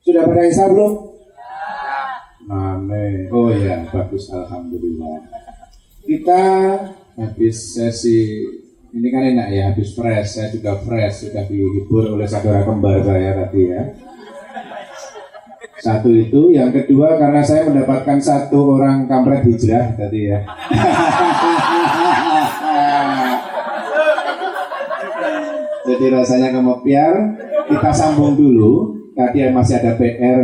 Sudah pada Isya belum? Mame. Oh ya, bagus, alhamdulillah. Kita habis sesi ini kan enak ya, habis fresh. Saya juga fresh, sudah dihibur oleh saudara kembar saya tadi ya. Satu itu, yang kedua karena saya mendapatkan satu orang kampret hijrah tadi ya. Jadi rasanya kemopiar. Kita sambung dulu. Tadi masih ada PR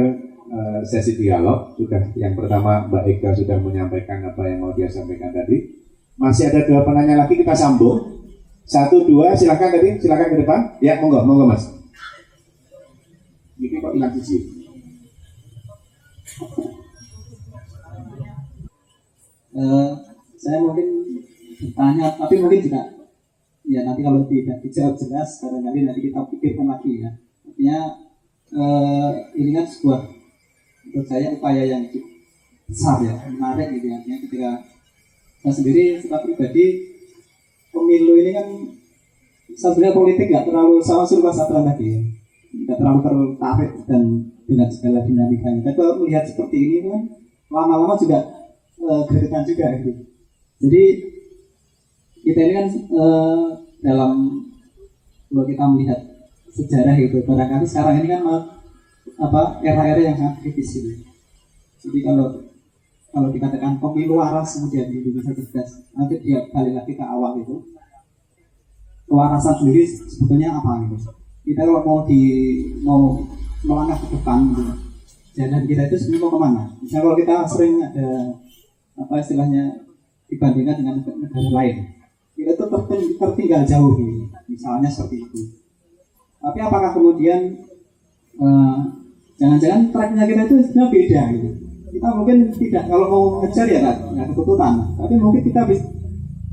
sesi dialog. Sudah yang pertama Mbak Ega sudah menyampaikan apa yang mau dia sampaikan tadi. Masih ada 2 penanya lagi, kita sambung. 1, 2, silakan tadi, silakan ke depan. Ya, monggo Mas. Ini kok hilang sisi. Saya mungkin bertanya, tapi mungkin juga ya nanti kalau tidak dijawab jelas, barangkali nanti kita pikirkan lagi ya. Artinya ini kan sebuah, menurut saya upaya yang besar ya, menarik gitu ya. Artinya ketika saya sendiri secara pribadi, pemilu ini kan sebenarnya politik nggak terlalu sama surga satuan tadi ya. Nggak terlalu tertarik dan dengan segala dinamikanya. Tapi kalau melihat seperti ini kan lama-lama juga gregetan juga gitu. Jadi kita ini kan dalam kalau kita melihat sejarah itu barangkali sekarang ini kan era-era yang sangat kritis gitu. Jadi kalau dikatakan pemilu waras kemudian di Indonesia cerdas, nanti dia balik lagi ke awal itu. Kewarasan sendiri sebetulnya apa gitu? Kita kalau mau melangkah ke depan gitu, jalan kita itu sebenarnya mau kemana? Misalnya kalau kita sering ada istilahnya dibandingkan dengan negara lain, kita itu tertinggal jauh gitu. Misalnya seperti itu. Tapi apakah kemudian jangan-jangan tracknya kita itu sebenarnya beda gitu? Kita mungkin tidak, kalau mau ngejar ya nggak ketutupan, tapi mungkin kita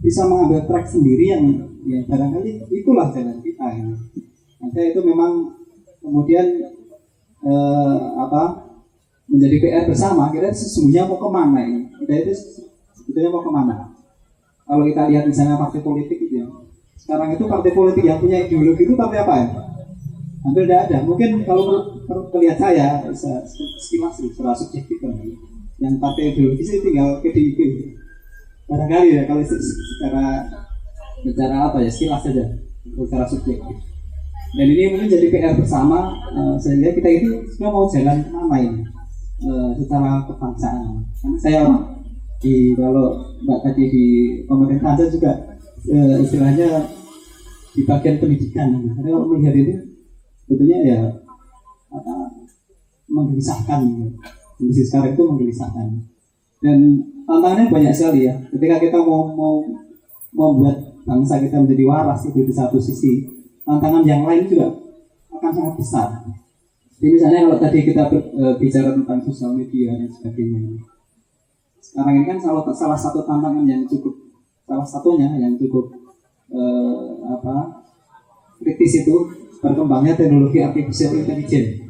bisa mengambil track sendiri yang ya barangkali itulah jalan kita gitu. Nanti itu memang kemudian menjadi PR bersama. Kita sesungguhnya mau kemana ini? Kita itu sebetulnya mau kemana? Kalau kita lihat misalnya partai politik itu ya, sekarang itu partai politik yang punya ideologi itu partai apa ya? Hampir tidak ada. Mungkin kalau melihat saya sekilas secara subjektif kan, yang partai ideologi sih tinggal PDIP. Barangkali ya kalau secara sekilas saja, secara subjektif. Dan ini mungkin jadi PR bersama sehingga kita itu semua mau jalan kemana ini secara kebangsaan. Karena saya kalau Mbak tadi di pemerintahan saya juga istilahnya di bagian pendidikan. Karena kalau melihat itu sebetulnya ya menggelisahkan. Kondisi sekarang itu menggelisahkan. Dan tantangannya banyak sekali ya. Ketika kita mau membuat bangsa kita menjadi waras itu di satu sisi, tantangan yang lain juga akan sangat besar. Jadi misalnya kalau tadi kita bicara tentang sosial media dan sebagainya, sekarang ini kan salah satu tantangan yang cukup, salah satunya yang cukup kritis itu berkembangnya teknologi artificial intelligence,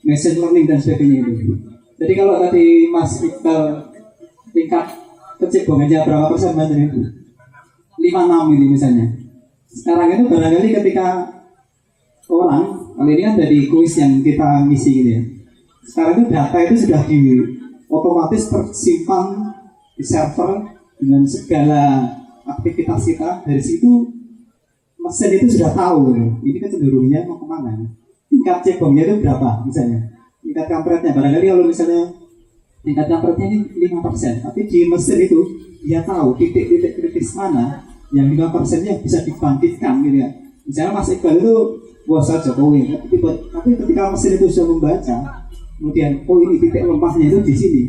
machine learning dan sebagainya itu. Jadi kalau tadi Mas Iqbal tingkat kecebongannya berapa persen Mas itu? 5-6 ini misalnya. Sekarang itu barangkali ketika orang, kali ini kan dari kuis yang kita ngisi gitu ya. Sekarang itu data itu sudah otomatis tersimpan di server dengan segala aktivitas kita. Dari situ mesin itu sudah tahu gitu. Ini kecenderungannya mau kemana. Tingkat cebongnya itu berapa misalnya. Tingkat kampretnya, barangkali kalau misalnya tingkat kampretnya ini 5%. Tapi di mesin itu dia tahu titik-titik kritis mana yang 5%-nya bisa dibangkitkan gitu ya. Misalnya Mas Iqbal itu puasa Jokowi, tapi ketika mesin itu sudah membaca, kemudian ini titik lemahnya itu di sini.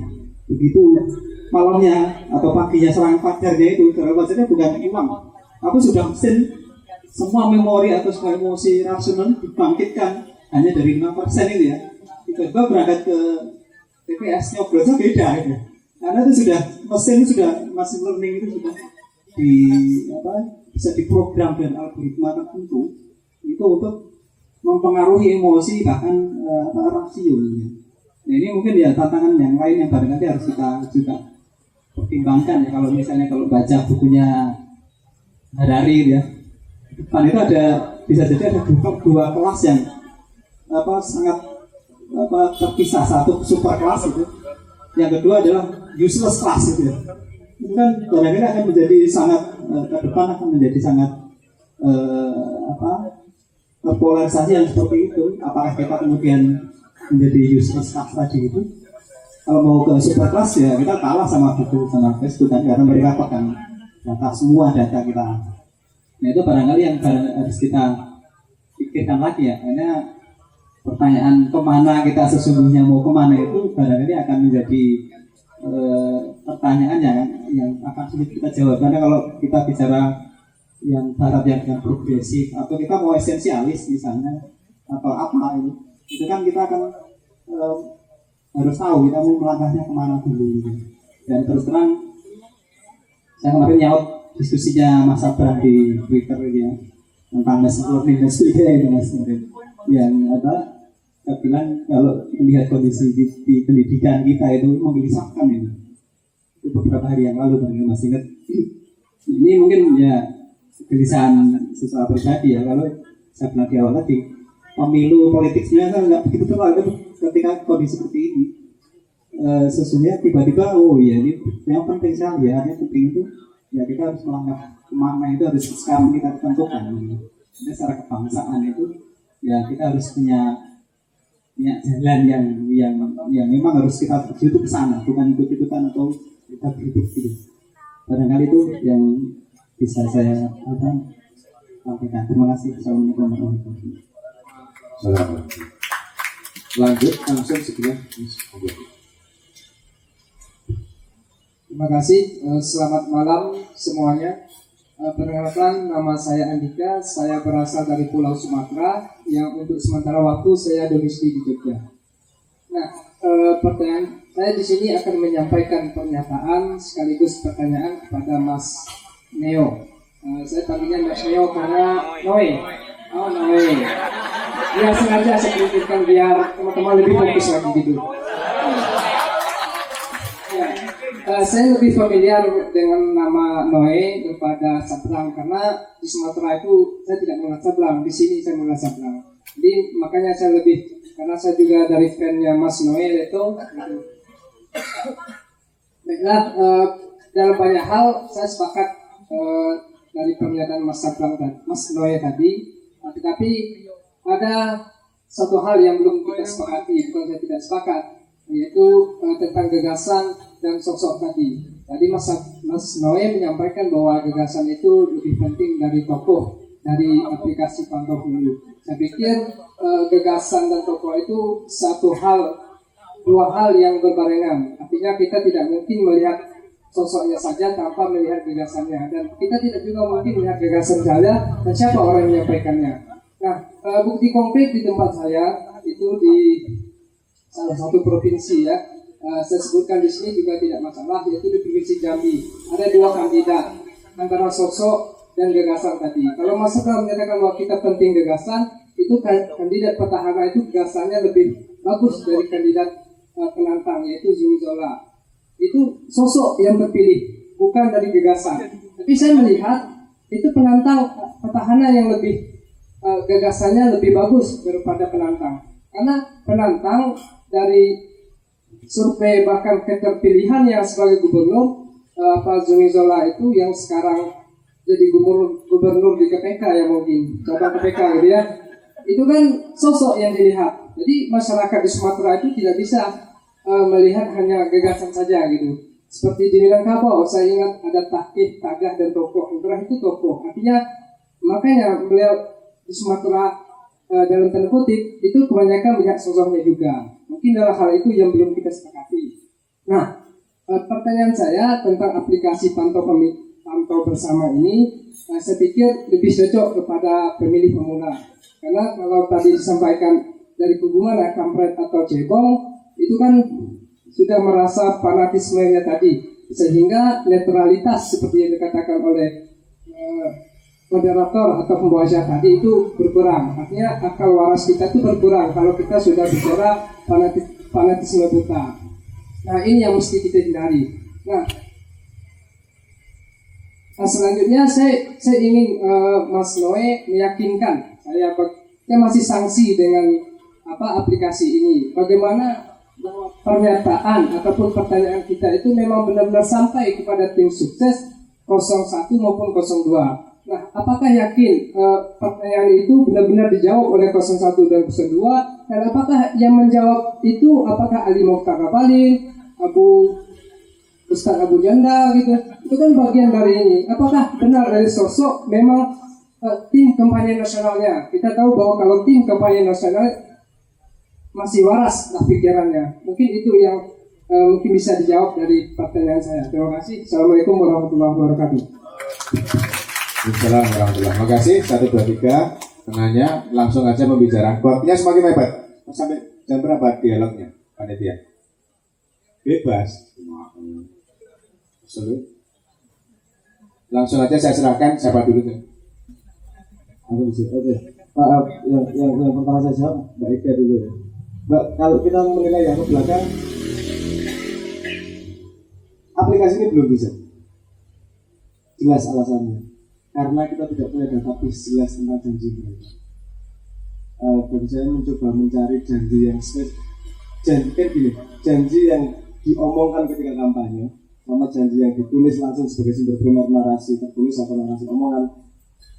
Begitu malamnya atau paginya serangan fajarnya itu, serangan fajarnya bukan uang, tapi sudah mesin semua memori atau semua emosi rasional dibangkitkan hanya dari 5% itu ya. Tiba-tiba berangkat ke TPS nyobrolnya beda gitu. Karena itu sudah mesin itu sudah machine learning itu sudah bisa diprogram dan algoritma tertentu itu untuk mempengaruhi emosi bahkan rasio. Nah, ini mungkin ya tantangan yang lain yang barangkali harus kita juga pertimbangkan ya. Kalau misalnya baca bukunya Harari ya, depan itu ada bisa jadi ada dua kelas yang sangat terpisah, satu super kelas itu, yang kedua adalah useless class itu ya. Itu kan barangkali akan menjadi sangat ke depan akan menjadi sangat polarisasi yang seperti itu. Apakah kita kemudian menjadi useless class tadi itu? Kalau mau ke super class ya kita kalah sama Google sama Facebook kan, karena mereka pegang data, semua data kita. Nah itu barangkali yang harus kita pikirkan lagi ya, karena pertanyaan kemana kita sesungguhnya mau kemana itu barangkali akan menjadi pertanyaan yang akan sulit kita jawab. Karena kalau kita bicara yang barat yang progresif atau kita mau esensialis misalnya atau apa itu kan kita akan harus tahu kita mau melangkahnya kemana dulu gitu. Dan terus terang saya kemarin nyaut diskusinya Mas Abram di Twitter ya tentang machine learning dan sebagainya itu Mas yang saya bilang kalau melihat kondisi di pendidikan kita itu menggelisahkan ini. Itu beberapa hari yang lalu barangkali Mas ingat. Ini mungkin ya kegelisahan sesuatu pribadi ya, kalau saya bilang di awal tadi pemilu politik sebenarnya kan nggak begitu terlalu ketika kondisi seperti ini sesungguhnya tiba-tiba ya ini yang penting sekali ya, yang penting itu ya kita harus melangkah kemana itu harus sekarang kita tentukan. Jadi secara kebangsaan itu ya kita harus punya jalan yang memang harus kita tuju itu ke sana, bukan ikut-ikutan atau kita berikut gitu. Barangkali itu yang bisa saya sampaikan. Terima kasih. Assalamualaikum warahmatullahi wabarakatuh. Lanjut langsung segera. Terima kasih. Selamat malam semuanya. Perkenalkan, nama saya Andika. Saya berasal dari Pulau Sumatera yang untuk sementara waktu saya domisili di Jogja. Nah, pertanyaan saya di sini akan menyampaikan pernyataan sekaligus pertanyaan kepada Mas Neo. Saya panggilnya Mas Neo karena Noe. Oh, Noe. Ya sengaja saya pikirkan biar teman-teman lebih fokus lagi gitu. Saya lebih familiar dengan nama Noe daripada Sabrang karena di Sumatera itu saya tidak mengenal Sabrang, di sini saya mengenal Sabrang. Jadi makanya saya lebih, karena saya juga dari fan-nya Mas Noe itu. Gitu. Baiklah, dalam banyak hal saya sepakat dari pernyataan Mas Sabrang dan Mas Noe tadi, tetapi ada satu hal yang belum kita sepakati, bukan saya tidak sepakat, yaitu tentang gagasan dan sosok tadi. Tadi Mas Noe menyampaikan bahwa gagasan itu lebih penting dari tokoh, dari aplikasi pantau pemilu. Saya pikir gagasan dan tokoh itu dua hal yang berbarengan. Artinya kita tidak mungkin melihat sosoknya saja tanpa melihat gagasannya, dan kita tidak juga mungkin melihat gagasan saja dan siapa orang yang menyampaikannya. Nah, bukti konkret di tempat saya itu di salah satu provinsi ya. Saya sebutkan di sini juga tidak masalah, yaitu di provinsi Jambi. Ada dua kandidat antara sosok dan gagasan tadi. Kalau Mas Abram menyatakan bahwa kita penting gagasan, itu kandidat petahana itu gagasannya lebih bagus dari kandidat penantang, yaitu Zumi Zola. Itu sosok yang terpilih, bukan dari gagasan. Tapi saya melihat itu penantang petahana yang lebih gagasannya lebih bagus daripada penantang. Karena penantang dari survei bahkan keterpilihan yang sebagai gubernur, Pak Zumi Zola itu yang sekarang jadi gubernur di KPK ya, mungkin cabang KPK gitu ya. Itu kan sosok yang dilihat. Jadi masyarakat di Sumatera itu tidak bisa melihat hanya gagasan saja gitu. Seperti di Minangkabau, saya ingat ada Takih, Tagah, dan Tokoh. Yang itu tokoh. Artinya makanya beliau di Sumatera dalam tanda kutip itu kebanyakan melihat sosoknya juga. Mungkin dalam hal itu yang belum kita sepakati. Nah, pertanyaan saya tentang aplikasi pantau bersama ini, saya pikir lebih cocok kepada pemilih pemula. Karena kalau tadi disampaikan dari kubu mana, kampret atau cebong, itu kan sudah merasa fanatismenya tadi, sehingga netralitas seperti yang dikatakan oleh moderator atau pembaca tadi itu berkurang. Artinya akal waras kita itu berkurang kalau kita sudah bicara fanatisme buta. Nah, ini yang mesti kita hindari. Nah, selanjutnya saya ingin Mas Noe meyakinkan saya masih sanksi dengan aplikasi ini, bagaimana bahwa pernyataan ataupun pertanyaan kita itu memang benar-benar sampai kepada tim sukses 01 maupun 02. Nah, apakah yakin pertanyaan itu benar-benar dijawab oleh 01 dan 02, dan apakah yang menjawab itu apakah Ali Mokhtar Ngabalin, Ustaz Abu Janda gitu? Itu kan bagian dari ini. Apakah benar dari sosok memang tim kampanye nasionalnya? Kita tahu bahwa kalau tim kampanye nasional masih waras lah pikirannya. Mungkin itu yang mungkin bisa dijawab dari pertanyaan saya. Terima kasih. Assalamualaikum warahmatullahi wabarakatuh. Assalamualaikum warahmatullahi wabarakatuh. Makasih. 1, 2, 3. Tengahnya langsung aja pembicaraan. Kuatnya semakin hebat. Sampai jam berapa dialognya, panitia? Bebas. Langsung aja saya serahkan. Siapa dulu tuh? Aku bisa. Oke. Pak, yang pertama saya jawab Mbak Ika dulu ya. Mbak, kalau kita menilai yang ke belakang, aplikasi ini belum bisa. Jelas alasannya. Karena kita tidak punya database jelas tentang janji mereka. Dan saya mencoba mencari janji yang janji yang diomongkan ketika kampanye, sama janji yang ditulis langsung sebagai sumber primer narasi tertulis atau narasi omongan.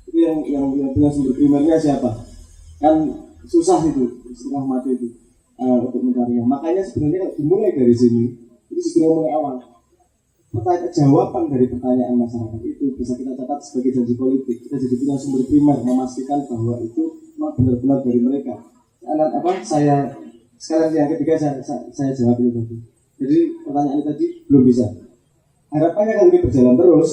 Itu yang punya sumber primernya siapa? Kan susah itu, setengah mati itu untuk mencarinya. Makanya sebenarnya kalau dimulai dari sini, itu sudah mulai awal. Jawaban dari pertanyaan masyarakat itu bisa kita catat sebagai janji politik. Kita jadi punya sumber primer memastikan bahwa itu memang benar-benar dari mereka. Saya sekarang yang ketiga saya jawab itu tadi. Jadi pertanyaan itu tadi belum bisa. Harapannya kalau ini berjalan terus,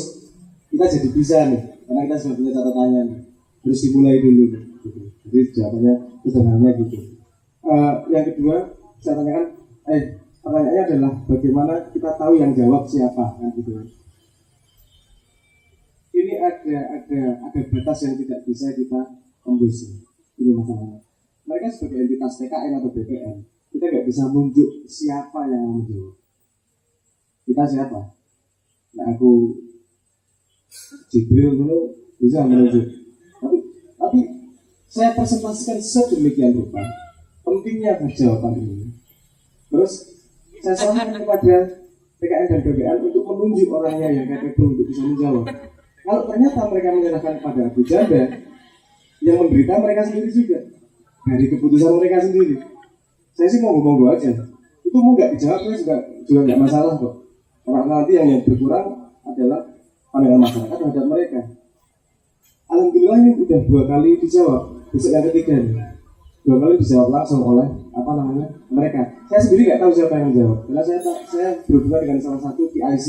kita jadi bisa nih, karena kita sudah punya catatannya nih. Harus dimulai dulu nih. Gitu. Jadi jawabannya sederhananya gitu. Yang kedua saya tanyakan, pertanyaannya adalah bagaimana kita tahu yang jawab siapa, kan gitu. Ini ada batas yang tidak bisa kita tembus. Ini masalahnya. Mereka sebagai entitas TKN atau BPN, kita nggak bisa menunjuk siapa yang mau menjawab. Kita siapa? Nah, aku Jibril dulu bisa menunjuk. Tapi saya presentasikan sedemikian rupa pentingnya jawaban ini. Terus saya sampaikan kepada PKN dan BPN untuk menunjuk orangnya yang capable untuk bisa menjawab. Kalau ternyata mereka menyerahkan kepada Abu Janda, yang menderita mereka sendiri juga dari keputusan mereka sendiri. Saya sih monggo aja. Itu mau nggak dijawab juga nggak masalah kok. Karena nanti yang berkurang adalah pandangan masyarakat terhadap mereka. Alhamdulillah ini udah 2 kali dijawab. Besok yang ketiga nih, 2 kali dijawab langsung oleh mereka. Saya sendiri nggak tahu siapa yang menjawab. Karena saya berhubungan dengan salah satu PIC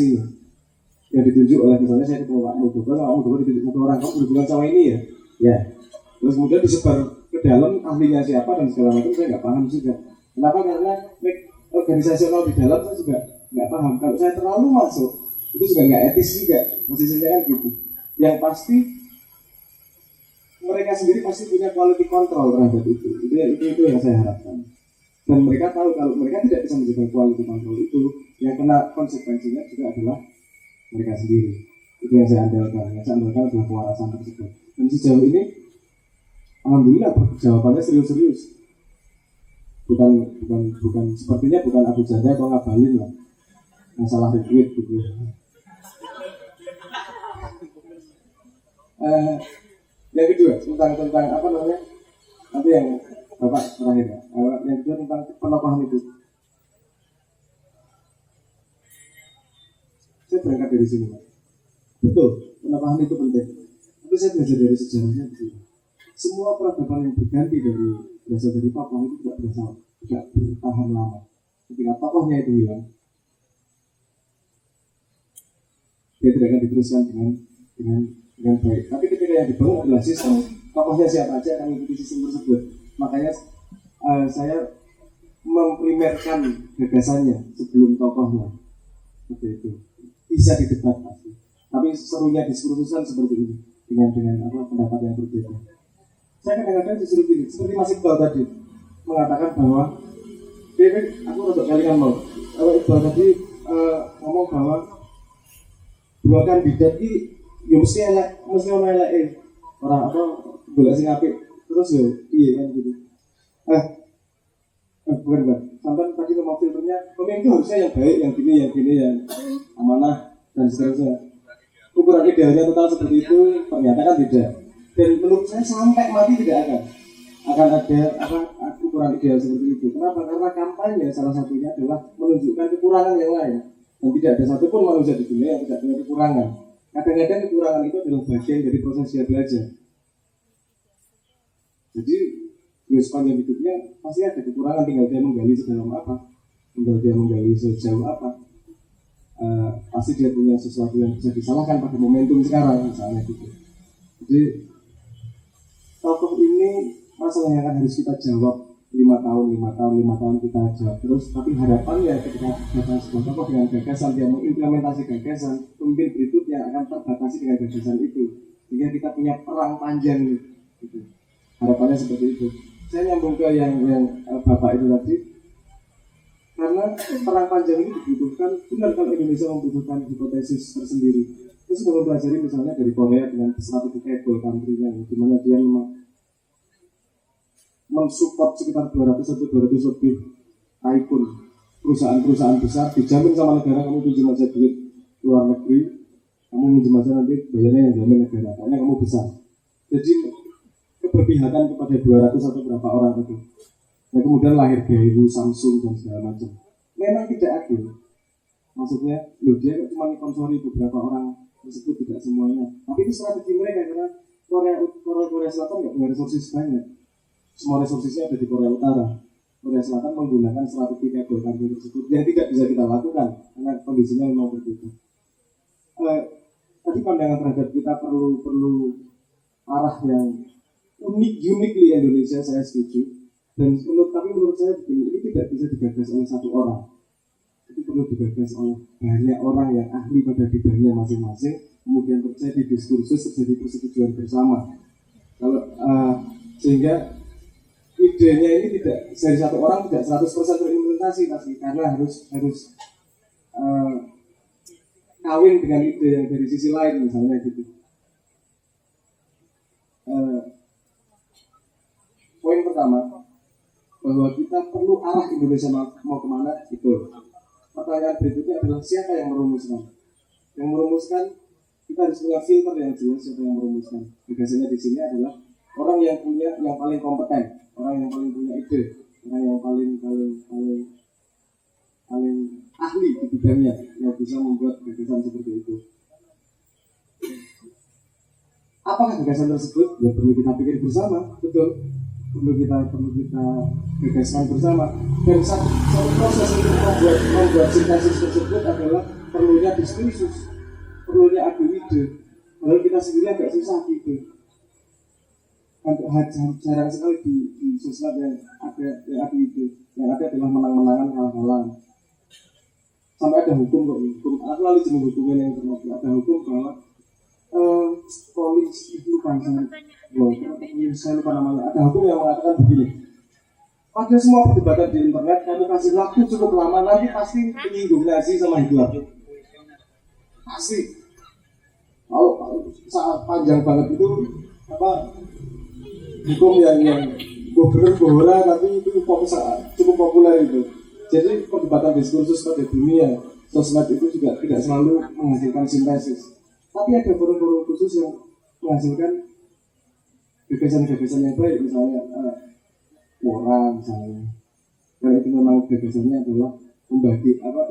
yang ditunjuk oleh, misalnya saya ketemu Pak Muldoko, sama Pak Muldoko ditunjuk satu orang, kamu berhubungan sama ini ya. Ya. Terus kemudian disebar ke dalam ahlinya siapa dan segala macam, saya nggak paham juga. Kenapa? Karena organisasional di dalam saya juga nggak paham. Kalau saya terlalu masuk, itu juga nggak etis juga. Posisinya kan gitu. Yang pasti mereka sendiri pasti punya quality control terhadap itu. Itu yang saya harapkan. Dan mereka tahu kalau mereka tidak bisa menjaga quality control itu, yang kena konsekuensinya juga adalah mereka sendiri. Itu yang saya andalkan. Yang saya andalkan adalah kewarasan tersebut. Dan sejauh ini, alhamdulillah jawabannya serius-serius. Bukan sepertinya bukan Abu Janda atau Ngabalin lah. Masalah retweet gitu. Yang kedua tentang apa namanya? Nanti yang Bapak terakhir ya. Yang kedua tentang penokohan itu. Saya berangkat dari sini, Pak. Betul, penokohan itu penting. Tapi saya belajar dari sejarahnya begini. Semua peradaban yang berganti berasal dari tokoh itu tidak bertahan lama. Ketika tokohnya itu hilang, dia tidak akan diteruskan dengan baik. Tapi ketika yang dibangun adalah sistem, tokohnya siapa aja akan mengikuti sistem tersebut. Makanya saya memprimerkan gagasannya sebelum tokohnya. Seperti itu. Bisa didebat pasti. Tapi serunya diskursusan seperti ini dengan pendapat yang berbeda. Saya kadang-kadang disuruh gini, seperti Mas Iqbal tadi mengatakan bahwa aku untuk kalian mau. Kalau Iqbal tadi ngomong bahwa 2 kandidat ini ya mesti elek orang apa boleh sing apik terus ya iya kan gitu. bukan. Sampai tadi ngomong filternya, pemimpin itu harusnya yang baik, yang gini, yang amanah dan seterusnya. Ukuran idealnya total seperti itu ternyata kan tidak. Dan menurut saya sampai mati tidak akan ada ukuran ideal seperti itu. Kenapa? Karena kampanye salah satunya adalah menunjukkan kekurangan yang lain. Dan tidak ada satupun manusia di dunia yang tidak punya kekurangan. Kadang-kadang kekurangan itu adalah bagian dari proses dia belajar. Jadi sepanjang hidupnya pasti ada kekurangan, tinggal dia menggali sedalam apa, tinggal dia menggali sejauh apa. Pasti dia punya sesuatu yang bisa disalahkan pada momentum sekarang misalnya gitu. Jadi tokoh ini masalah yang akan harus kita jawab 5 tahun kita jawab terus. Tapi harapannya ketika datang sebuah tokoh dengan gagasan, dia mengimplementasi gagasan, pemimpin berikutnya akan terbatasi dengan gagasan itu, sehingga kita punya perang panjang gitu. Harapannya seperti itu. Saya nyambung ke yang Bapak itu tadi, karena perang panjang ini dibutuhkan. Benar kalau Indonesia membutuhkan hipotesis tersendiri. Kita sudah mempelajari misalnya dari Korea dengan strategi Cable country-nya, di mana dia memang mensupport sekitar 200 lebih tycoon, perusahaan-perusahaan besar, dijamin sama negara. Kamu pinjam aja duit luar negeri, kamu pinjam aja nanti bayarnya yang jamin negara, karena kamu besar. Jadi keberpihakan kepada 200 atau berapa orang itu. Dan kemudian lahir Daewoo, Samsung dan segala macam. Memang tidak adil. Maksudnya, dia cuma konsori beberapa orang tersebut, tidak semuanya. Tapi itu strategi mereka, karena Korea Selatan nggak punya resources banyak. Semua resourcesnya ada di Korea Utara. Korea Selatan menggunakan strategi Cable country tersebut yang tidak bisa kita lakukan karena kondisinya memang berbeda. Tadi pandangan terhadap kita perlu arah yang uniquely Indonesia, saya setuju. Dan menurut saya begini, ini tidak bisa digagas oleh satu orang. Itu perlu digagas oleh banyak orang yang ahli pada bidangnya masing-masing, kemudian terjadi diskursus, terjadi persetujuan bersama. Sehingga idenya ini tidak dari satu orang tidak 100% terimplementasi, tapi karena harus kawin dengan ide yang dari sisi lain misalnya gitu. Poin pertama, bahwa kita perlu arah Indonesia mau kemana itu. Pertanyaan berikutnya adalah siapa yang merumuskan? Yang merumuskan, kita harus punya filter yang jelas siapa yang merumuskan. Gagasannya di sini adalah orang yang paling kompeten, orang yang paling punya ide, orang yang paling ahli di bidangnya yang bisa membuat gagasan seperti itu. Apakah gagasan tersebut? Ya perlu kita pikir bersama, betul. Perlu kita gagaskan bersama. Dan satu proses untuk membuat sintesis tersebut adalah perlunya diskursus, perlunya adu ide. Kalau kita sendiri agak susah gitu. Jarang sekali di sosial yang ada itu. Yang ada adalah menang-menangan, kalah-kalahan. Sampai ada hukum. Aku lalu jenis hukumnya yang terlalu ada hukum bahwa saya lupa namanya. Ada hukum yang mengatakan begini: pada semua perdebatan di internet, kamu kasih waktu cukup lama, nanti pasti menyinggung Nazi sama Hitler. Pasti. Kalau saat panjang banget itu hukum yang bohora tapi itu cukup populer itu. Jadi perdebatan diskursus pada dunia sosmed itu juga tidak selalu menghasilkan sintesis. Tapi ada forum-forum khusus yang menghasilkan gagasan-gagasan yang baik, misalnya Quora misalnya. Dan itu memang gagasannya adalah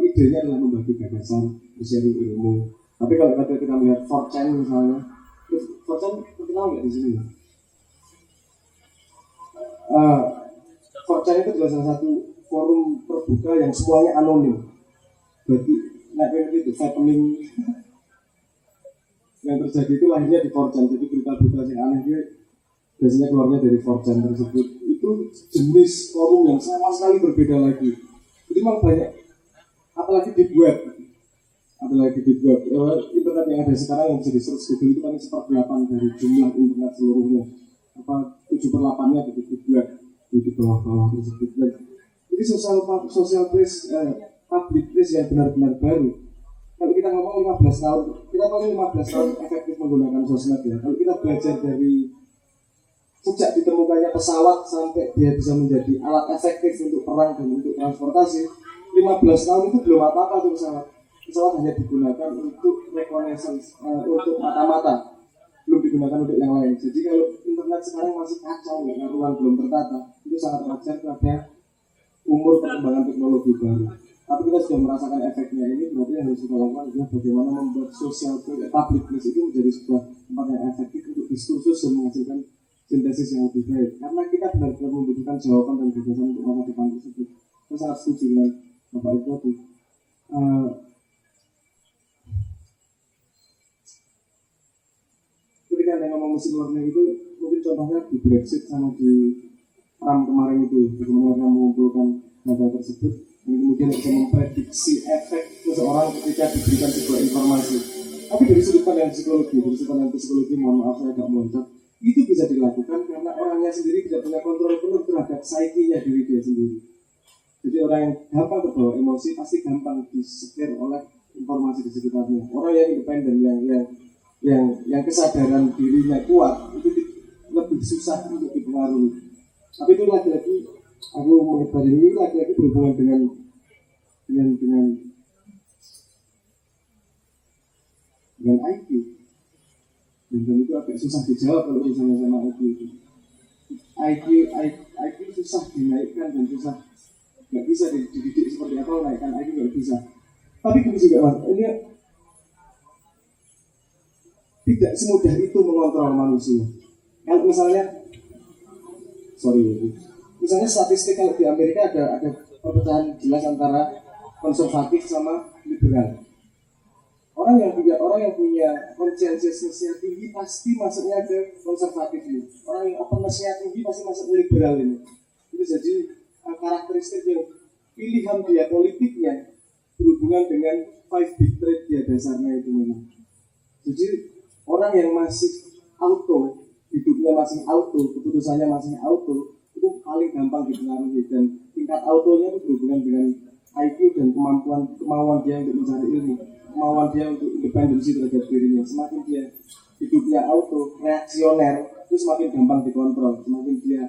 idenya adalah membagi gagasan, sharing ilmu. Tapi kalau kita melihat 4chan misalnya, 4chan terkenal nggak di sini? 4chan itu adalah salah satu forum terbuka yang semuanya anonim. Berarti itu happening yang terjadi itu lahirnya di 4chan. Jadi berita-berita yang aneh itu biasanya keluarnya dari 4chan tersebut. Itu jenis forum yang sama sekali berbeda lagi. Jadi memang banyak, apalagi di web. Internet yang ada sekarang yang bisa di-search Google itu kan 1/8 dari jumlah internet seluruhnya. 7/8-nya di web, di bawah-bawah tersebut. Jadi social place, public place yang benar-benar baru. Kalau kita ngomong 15 tahun, kita paling 15 tahun efektif menggunakan sosmed ya. Kalau kita belajar dari sejak ditemukannya pesawat sampai dia bisa menjadi alat efektif untuk perang dan untuk transportasi, 15 tahun itu belum apa-apa tuh pesawat. Pesawat hanya digunakan untuk reconnaissance, untuk mata-mata, belum digunakan untuk yang lain. Jadi kalau internet sekarang masih kacau, nggak karuan, belum tertata, itu sangat wajar pada umur perkembangan teknologi baru. Tapi kita sudah merasakan efeknya ini, berarti yang harus kita lakukan adalah bagaimana membuat sosial public place itu menjadi sebuah tempat yang efektif untuk diskursus dan menghasilkan sintesis yang lebih baik. Karena kita benar-benar membutuhkan jawaban dan gagasan untuk masa depan tersebut. Saya sangat setuju dengan Bapak Ibu tadi. Ketika Anda ngomong machine learning itu, mungkin contohnya di Brexit sama di Trump kemarin itu, bagaimana mereka mengumpulkan data tersebut dan kemudian bisa memprediksi efek seseorang ketika diberikan sebuah informasi. Tapi dari sudut pandang psikologi, mohon maaf saya agak meloncat, itu bisa dilakukan karena orangnya sendiri tidak punya kontrol penuh terhadap psyche-nya diri dia sendiri. Jadi orang yang gampang terbawa emosi pasti gampang disetir oleh informasi di sekitarnya. Orang yang independen, yang kesadaran dirinya kuat itu lebih susah untuk dipengaruhi. Tapi itu lagi-lagi aku menyebar ini lagi-lagi berhubungan dengan IQ. Dan itu agak susah dijawab kalau misalnya sama IQ itu. IQ susah dinaikkan dan susah, nggak bisa dididik seperti apa menaikkan IQ, nggak bisa. Tapi itu juga Mas, ini tidak semudah itu mengontrol manusia. Kalau misalnya statistik kalau di Amerika ada perpecahan jelas antara konservatif sama liberal. Orang yang punya conscientiousness-nya tinggi pasti masuknya ke konservatif ini. Orang yang openness-nya tinggi pasti masuk ke liberal ini. Itu jadi karakteristik yang pilihan dia politiknya berhubungan dengan 5 big trait dia dasarnya itu memang. Jadi orang yang masih auto, hidupnya masih auto, keputusannya masih auto, itu paling gampang dipengaruhi, dan tingkat autonya itu berhubungan dengan IQ dan kemauan dia untuk mencari ilmu, kemauan dia untuk independensi terhadap dirinya. Semakin dia hidupnya auto, reaksioner, itu semakin gampang dikontrol. Semakin dia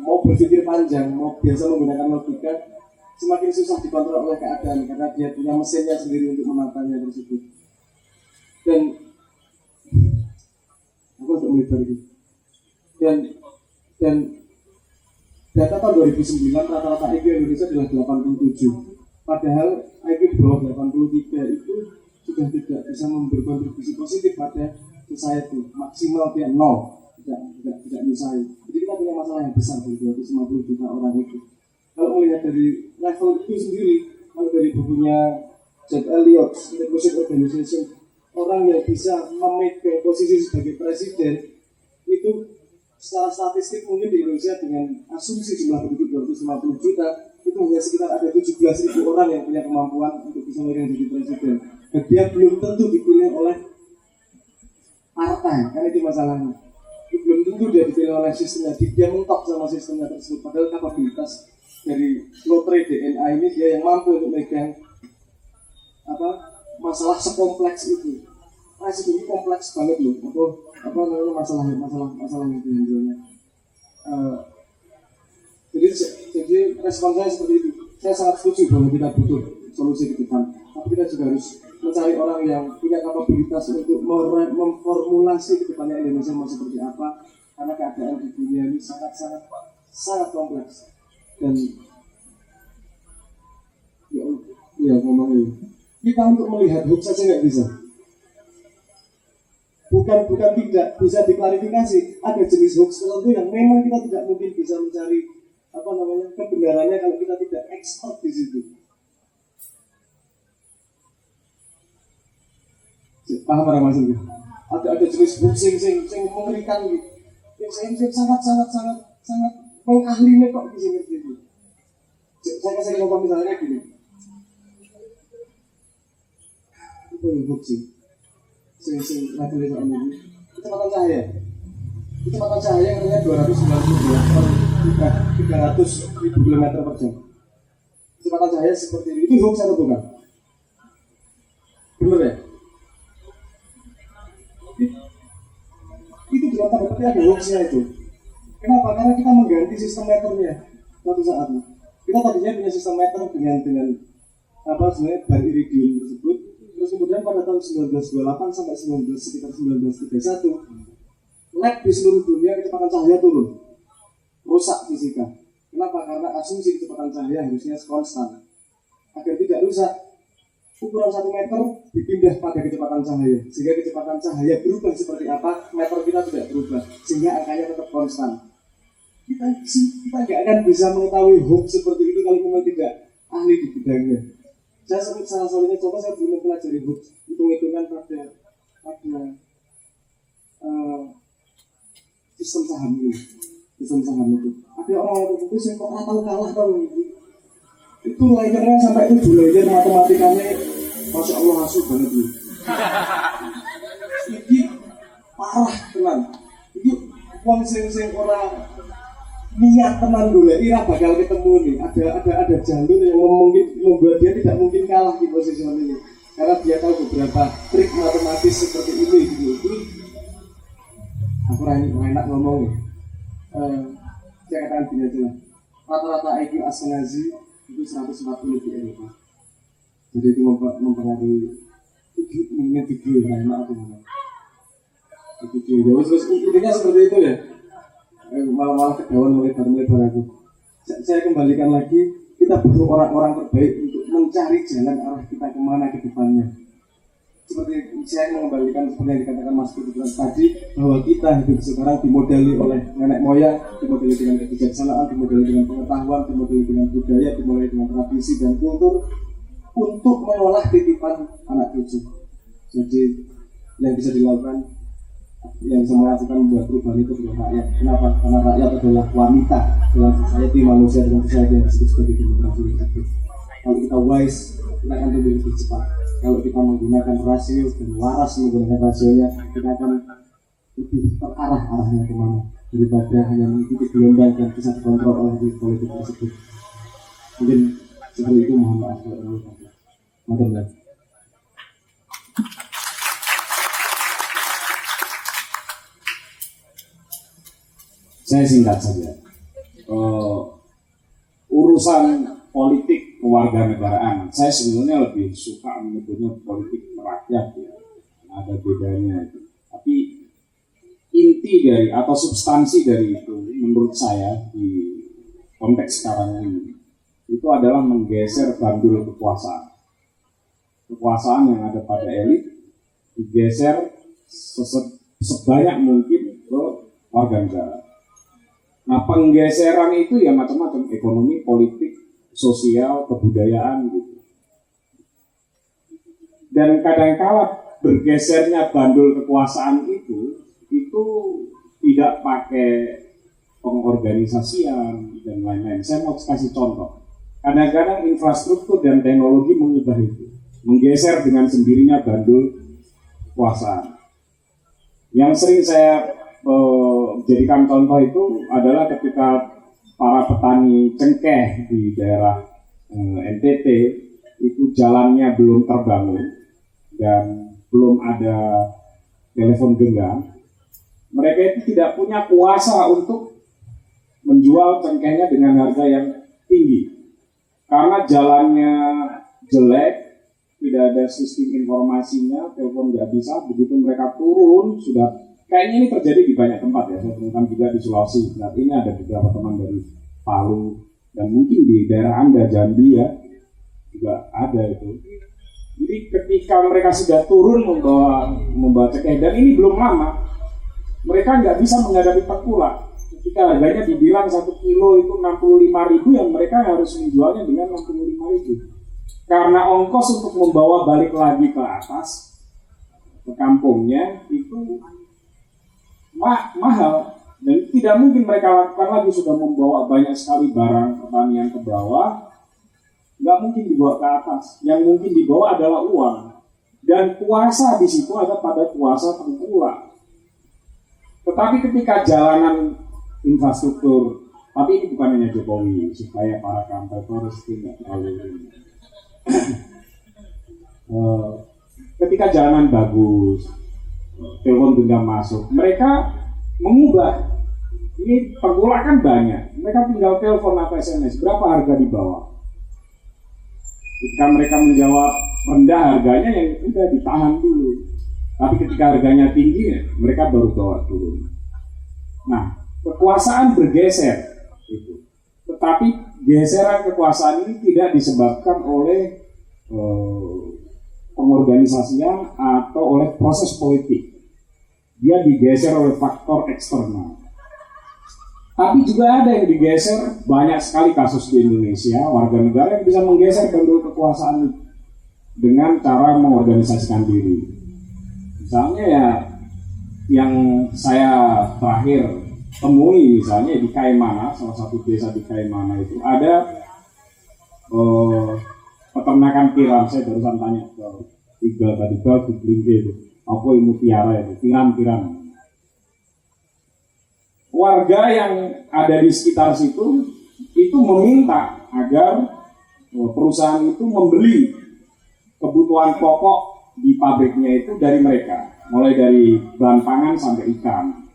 mau berpikir panjang, mau biasa menggunakan logika, semakin susah dikontrol oleh keadaan karena dia punya mesinnya sendiri untuk menatanya tersebut. Dan aku harus melihat ini. Dan data tahun 2009 rata-rata IQ Indonesia adalah 87. Padahal IQ di bawah 83 itu sudah tidak bisa berkontribusi positif pada society. Maksimal dia 0, tidak menyusai. Jadi kita punya masalah yang besar dari 250 juta orang itu. Kalau melihat dari level itu sendiri, kalau dari bukunya Jack Elliott, Integrated Organization, orang yang bisa memegang posisi sebagai presiden itu secara statistik mungkin di Indonesia dengan asumsi jumlah penduduk 250 juta itu hanya sekitar ada 17.000 orang yang punya kemampuan untuk bisa menjadi presiden, dan dia belum tentu dipilih oleh partai, kan itu masalahnya. Belum tentu dia dipilih oleh sistemnya, dia mentok sama sistemnya tersebut, padahal kapabilitas dari lotre DNA ini dia yang mampu untuk megang masalah sekompleks itu. Ini kompleks banget loh. Masalah yang diambilnya. Jadi respon saya seperti itu. Saya sangat setuju bahwa kita butuh solusi ke depan. Tapi kita juga harus mencari orang yang punya kapabilitas untuk memformulasi ke depannya Indonesia mau seperti apa. Karena keadaan di dunia ini sangat kompleks. Dan ngomongin kita untuk melihat hoax saja nggak bisa. Bukan tidak bisa diklarifikasi. Ada jenis hoax tertentu yang memang kita tidak mungkin bisa mencari kebenarannya kalau kita tidak expert di situ. Paham orang maksudnya? Ada jenis hoax yang mengerikan gitu. Yang sangat mengahlinya kok bisa ngerti itu. Saya kasih contoh misalnya gini. Itu yang hoax sih. Levelnya soal ini. Kecepatan cahaya yang katanya 300.000 km per jam. Kecepatan cahaya seperti ini. Itu hoax atau bukan? Benar ya? Itu di mata berarti ada hoaxnya itu. Kenapa? Karena kita mengganti sistem meternya suatu saat. Kita tadinya punya sistem meter dengan apa sebenarnya bar iridium tersebut. Terus kemudian pada tahun 1928 sampai sekitar 1931, lab di seluruh dunia kecepatan cahaya turun, rusak fisika. Kenapa? Karena asumsi kecepatan cahaya harusnya konstan. Agar tidak rusak, ukuran 1 meter dipindah pada kecepatan cahaya, sehingga kecepatan cahaya berubah seperti apa, meter kita tidak berubah, sehingga angkanya tetap konstan. Kita nggak akan bisa mengetahui hoax seperti itu kalau memang tidak ahli di bidangnya. Saya salah satunya contoh, saya belum mempelajari hoax, hitung-hitungan pada sistem saham itu. Ada orang tertentu yang kok tahu kalah dong itu layernya sampai 7 layer, matematikanya masya Allah asuh banget tuh. Ini parah tenan. Ini uang sing orang niat tenan dulu, ira bakal ketemu nih. Ada jalur yang mungkin membuat dia tidak mungkin kalah di posisi ini, karena dia tahu beberapa trik matematis seperti ini gitu. Aku enak ngomong nih. Saya katakan gini aja lah. Rata-rata IQ Askenazi itu 140 di Eropa. Jadi itu mempengaruhi video enak atau mana? Video jauh terus intinya seperti itu ya. Malah kedawan melebar aku. Saya kembalikan lagi, kita butuh orang-orang terbaik untuk mencari jalan arah kita kemana ke depannya. Seperti saya mengembalikan seperti yang dikatakan Mas Putri tadi, bahwa kita hidup sekarang dimodali oleh nenek moyang, dimodali dengan kebijaksanaan, dimodali dengan pengetahuan, dimodali dengan budaya, dimodali dengan tradisi dan kultur untuk mengolah titipan anak cucu. Jadi yang bisa dilakukan, yang bisa melakukan membuat perubahan itu adalah rakyat. Kenapa? Karena rakyat adalah wanita dalam society, manusia dalam society yang disebut sebagai demokrasi. Kalau kita wise, kita akan tumbuh lebih cepat. Kalau kita menggunakan rasio dan waras menggunakan rasionya, kita akan lebih terarah arahnya kemana daripada hanya mengikuti gelombang dan bisa dikontrol oleh politik tersebut. Mungkin seperti itu, mohon maaf kalau ada. Saya singkat saja. Urusan politik kewarganegaraan, saya sebenarnya lebih suka menyebutnya politik rakyat ya. Ada bedanya itu. Tapi inti dari atau substansi dari itu menurut saya di konteks sekarang ini itu adalah menggeser bandul kekuasaan. Kekuasaan yang ada pada elit digeser sebanyak mungkin ke warga negara. Nah, penggeseran itu ya macam-macam, ekonomi, politik, sosial, kebudayaan gitu. Dan kadang-kala bergesernya bandul kekuasaan itu tidak pakai pengorganisasian dan lain-lain. Saya mau kasih contoh. Kadang-kadang infrastruktur dan teknologi mengubah itu, menggeser dengan sendirinya bandul kekuasaan. Yang sering saya jadikan contoh itu adalah ketika para petani cengkeh di daerah NTT itu jalannya belum terbangun dan belum ada telepon genggam, mereka itu tidak punya kuasa untuk menjual cengkehnya dengan harga yang tinggi karena jalannya jelek, tidak ada sistem informasinya, telepon nggak bisa. Begitu mereka turun sudah. Kayaknya ini terjadi di banyak tempat ya, saya temukan juga di Sulawesi. Nah, ini ada beberapa teman dari Palu dan mungkin di daerah Anda, Jambi ya, juga ada itu. Jadi ketika mereka sudah turun membawa cengkeh, dan ini belum lama, mereka nggak bisa menghadapi tengkulak. Ketika harganya dibilang 1 kilo itu 65.000, yang mereka harus menjualnya dengan 65.000. Karena ongkos untuk membawa balik lagi ke atas, ke kampungnya, itu mahal dan tidak mungkin mereka lakukan lagi. Sudah membawa banyak sekali barang pertanian ke bawah, nggak mungkin dibawa ke atas. Yang mungkin dibawa adalah uang, dan kuasa di situ ada pada kuasa tengkulak. Tetapi ketika jalanan infrastruktur, tapi ini bukan hanya Jokowi, supaya para kantor tidak terlalu ketika jalanan bagus, telepon genggam masuk, mereka mengubah Ini tengkulak kan banyak. Mereka tinggal telepon atau SMS. Berapa harga di bawah? Ketika mereka menjawab rendah harganya, yang udah ditahan dulu. Tapi ketika harganya tinggi, mereka baru bawa turun. Nah, kekuasaan bergeser. Itu. Tetapi geseran kekuasaan ini tidak disebabkan oleh pengorganisasian atau oleh proses politik. Dia digeser oleh faktor eksternal. Tapi juga ada yang digeser, banyak sekali kasus di Indonesia, warga negara yang bisa menggeser bandul kekuasaan dengan cara mengorganisasikan diri. Misalnya ya, yang saya terakhir temui misalnya di Kaimana, salah satu desa di Kaimana itu ada peternakan tiram. Saya barusan tanya ke Iqbal tadi, itu apa ini mutiara itu, tiram-tiram. Warga yang ada di sekitar situ itu meminta agar perusahaan itu membeli kebutuhan pokok di pabriknya itu dari mereka, mulai dari bahan pangan sampai ikan,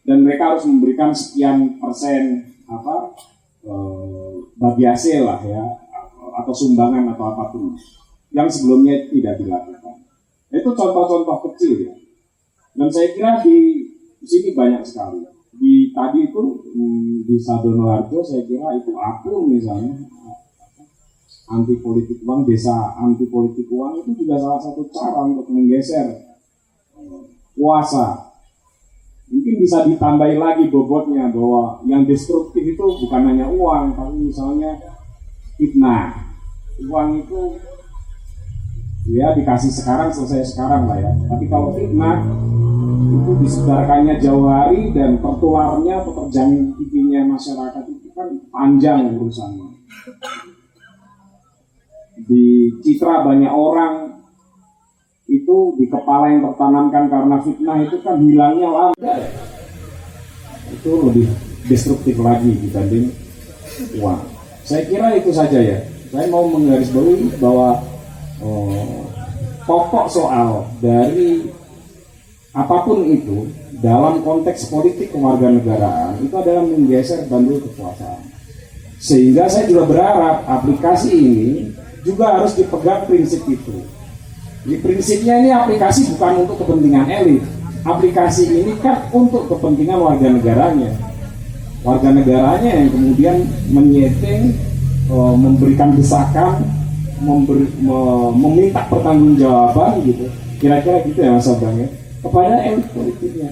dan mereka harus memberikan sekian persen bagi hasil lah ya, atau sumbangan atau apapun yang sebelumnya tidak dilakukan. Itu contoh-contoh kecil ya, dan saya kira di sini banyak sekali. Di tadi itu di Sadono Harjo saya kira itu akun misalnya anti politik uang, desa anti politik uang itu juga salah satu cara untuk menggeser kuasa. Mungkin bisa ditambahi lagi bobotnya bahwa yang destruktif itu bukan hanya uang, tapi misalnya fitnah. Uang itu ya dikasih sekarang, selesai sekarang lah ya. Tapi kalau fitnah itu disebarkannya jauh hari dan tertularnya atau terjangkitinya masyarakat itu kan panjang urusannya. Di citra banyak orang itu di kepala yang tertanamkan karena fitnah itu kan hilangnya lama. Itu lebih destruktif lagi dibanding uang. Saya kira itu saja ya. Saya mau menggarisbawahi bahwa pokok soal dari apapun itu dalam konteks politik kewarganegaraan itu adalah menggeser bandul kekuasaan. Sehingga saya juga berharap aplikasi ini juga harus dipegang prinsip itu. Di prinsipnya ini aplikasi bukan untuk kepentingan elit. Aplikasi ini kan untuk kepentingan warga negaranya. Warga negaranya yang kemudian menyeting, memberikan desakan, meminta pertanggungjawaban gitu. Kira-kira gitu ya Mas Abang ya, kepada elit politiknya.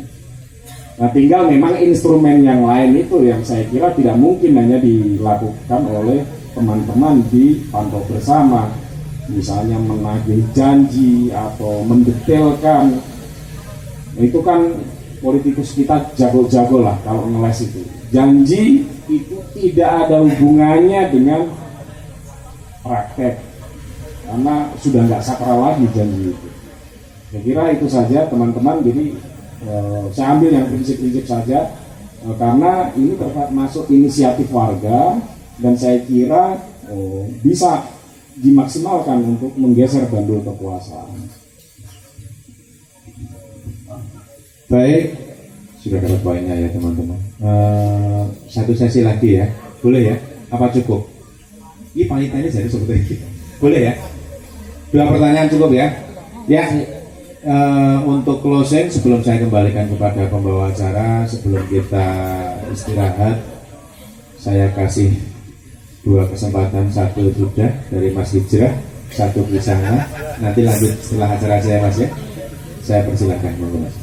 Nah tinggal memang instrumen yang lain itu yang saya kira tidak mungkin hanya dilakukan oleh teman-teman di pantau bersama, misalnya menagih janji atau mendetailkan. Itu kan politikus kita jago-jago lah kalau ngeles itu. Janji itu tidak ada hubungannya dengan praktek, karena sudah nggak sakral lagi janji itu. Saya kira itu saja teman-teman. Jadi saya ambil yang prinsip-prinsip saja, karena ini termasuk inisiatif warga dan saya kira bisa dimaksimalkan untuk menggeser bandul kekuasaan. Baik, sudah dapat poinnya ya teman-teman. Satu sesi lagi ya, boleh ya? Apa cukup? Ini panitanya jadi seperti ini. Boleh ya? 2 pertanyaan cukup ya? Ya. Untuk closing sebelum saya kembalikan kepada pembawa acara, sebelum kita istirahat, saya kasih 2 kesempatan, 1 sudah dari Mas Hijrah, 1 Krisana. Nanti lanjut setelah acara saya Mas ya. Saya persilakan Mas.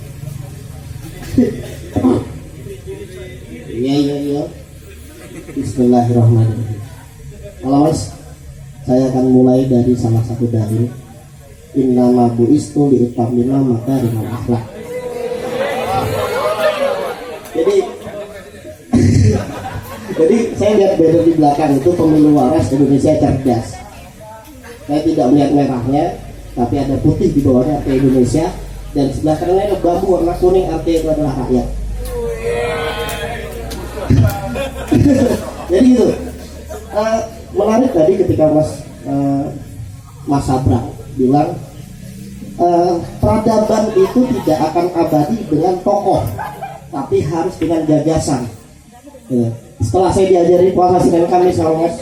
Iya. Bismillahirrahmanirrahim. Kalau Mas, saya akan mulai dari salah satu dalil. Innama bu'istu liutamima makarimal akhlak. Jadi saya lihat banner di belakang itu pemilu waras Indonesia cerdas. Saya tidak melihat merahnya, tapi ada putih di bawahnya arti Indonesia, dan sebelah kanannya ada bambu warna kuning arti itu adalah rakyat. Jadi gitu. Menarik tadi ketika Mas Abrang bilang peradaban itu tidak akan abadi dengan tokoh, tapi harus dengan gagasan. Ya. Setelah saya diajari puasa Senin Kamis sama Mas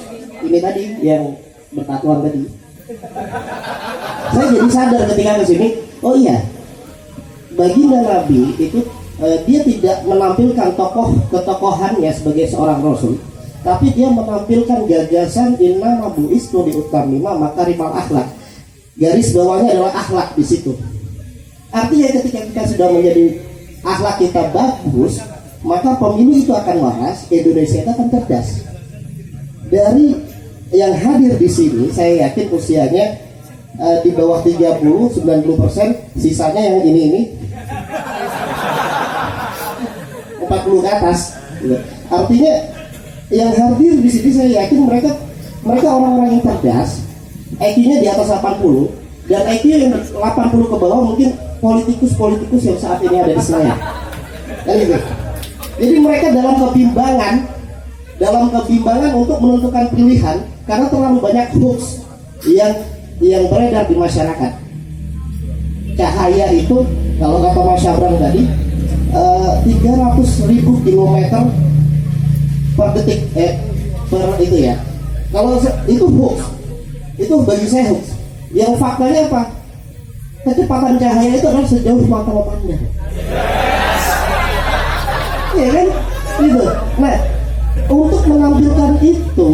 ini tadi yang bertatuan tadi, saya jadi sadar ketika kesini, oh iya, baginda Nabi itu dia tidak menampilkan ketokohannya sebagai seorang rasul, tapi dia menampilkan gagasan innama bu'istu liutamima makarimal akhlak. Garis bawahnya adalah akhlak di situ. Artinya ketika kita sudah menjadi akhlak kita bagus, maka pemilu itu akan waras, Indonesia itu akan cerdas. Dari yang hadir di sini, saya yakin usianya di bawah 30, 90%, sisanya yang ini 40 ke atas. Artinya yang hadir di sini saya yakin mereka orang-orang yang cerdas, IQ-nya di atas 80, dan IQ yang 80 ke bawah mungkin politikus yang saat ini ada di Senayan. Dan gitu. Jadi mereka dalam kebimbangan untuk menentukan pilihan karena terlalu banyak hoax yang beredar di masyarakat. Cahaya itu kalau kata Mas Syabran tadi 300.000 kilometer per detik per itu ya. Kalau itu hoax, itu bagi saya hoax. Yang faktanya apa? Kecepatan cahaya itu adalah sejauh mata memandang. Ya kan? Gitu. Nah, untuk menampilkan itu,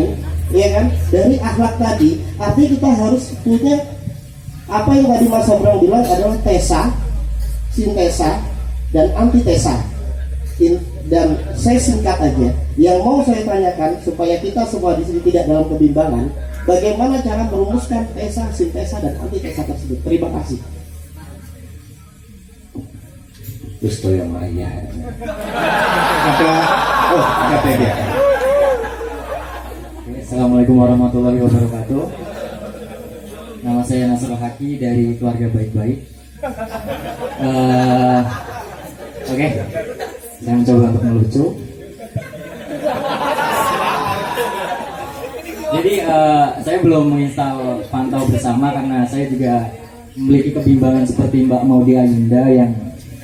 ya kan, dari akhlak tadi, artinya kita harus punya apa yang tadi Mas Abraham bilang adalah tesa, sintesa, dan antitesa. Dan saya singkat aja, yang mau saya tanyakan supaya kita semua di sini tidak dalam kebimbangan, bagaimana cara merumuskan tesa, sintesa, dan antitesa tersebut. Terima kasih. Gusto yang Maya. Ada dia. Assalamualaikum warahmatullahi wabarakatuh. Nama saya Nasrul Haki dari keluarga baik-baik. Oke, saya mencoba untuk melucu. Jadi saya belum menginstal Pantau Bersama karena saya juga memiliki kebimbangan seperti Mbak Maudy Ayunda yang